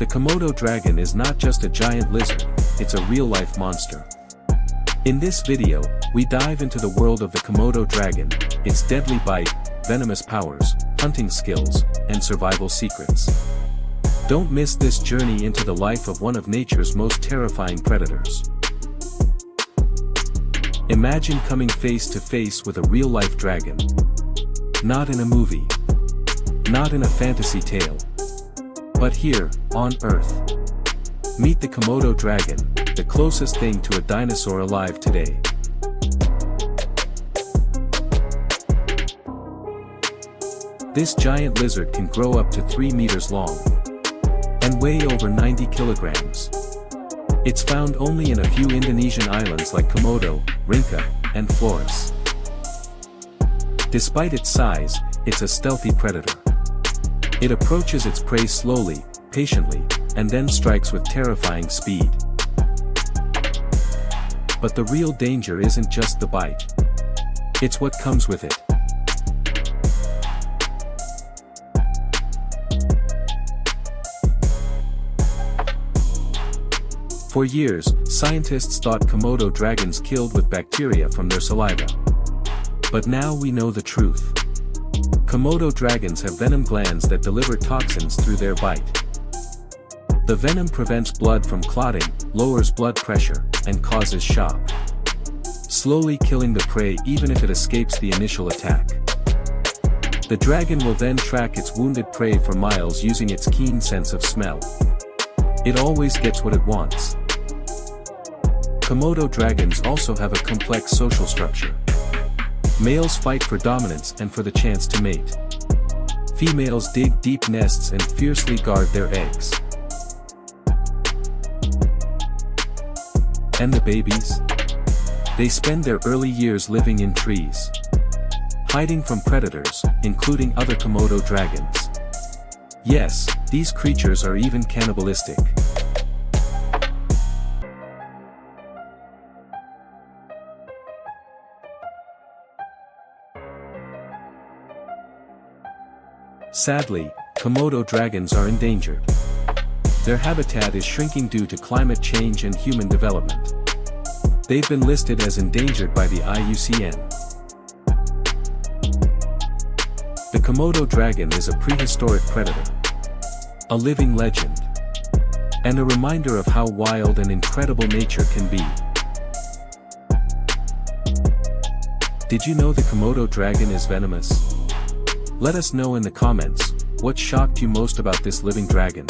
The Komodo dragon is not just a giant lizard, it's a real-life monster. In this video, we dive into the world of the Komodo dragon, its deadly bite, venomous powers, hunting skills, and survival secrets. Don't miss this journey into the life of one of nature's most terrifying predators. Imagine coming face to face with a real-life dragon. Not in a movie. Not in a fantasy tale. But here, on Earth. Meet the Komodo dragon, the closest thing to a dinosaur alive today. This giant lizard can grow up to 3 meters long and weigh over 90 kilograms. It's found only in a few Indonesian islands like Komodo, Rinca, and Flores. Despite its size, it's a stealthy predator. It approaches its prey slowly, patiently, and then strikes with terrifying speed. But the real danger isn't just the bite. It's what comes with it. For years, scientists thought Komodo dragons killed with bacteria from their saliva. But now we know the truth. Komodo dragons have venom glands that deliver toxins through their bite. The venom prevents blood from clotting, lowers blood pressure, and causes shock, slowly killing the prey even if it escapes the initial attack. The dragon will then track its wounded prey for miles using its keen sense of smell. It always gets what it wants. Komodo dragons also have a complex social structure. Males fight for dominance and for the chance to mate. Females dig deep nests and fiercely guard their eggs. And the babies? They spend their early years living in trees, hiding from predators, including other Komodo dragons. Yes, these creatures are even cannibalistic. Sadly, Komodo dragons are endangered. Their habitat is shrinking due to climate change and human development. They've been listed as endangered by the IUCN. The Komodo dragon is a prehistoric predator, a living legend, and a reminder of how wild and incredible nature can be. Did you know the Komodo dragon is venomous? Let us know in the comments, what shocked you most about this living dragon?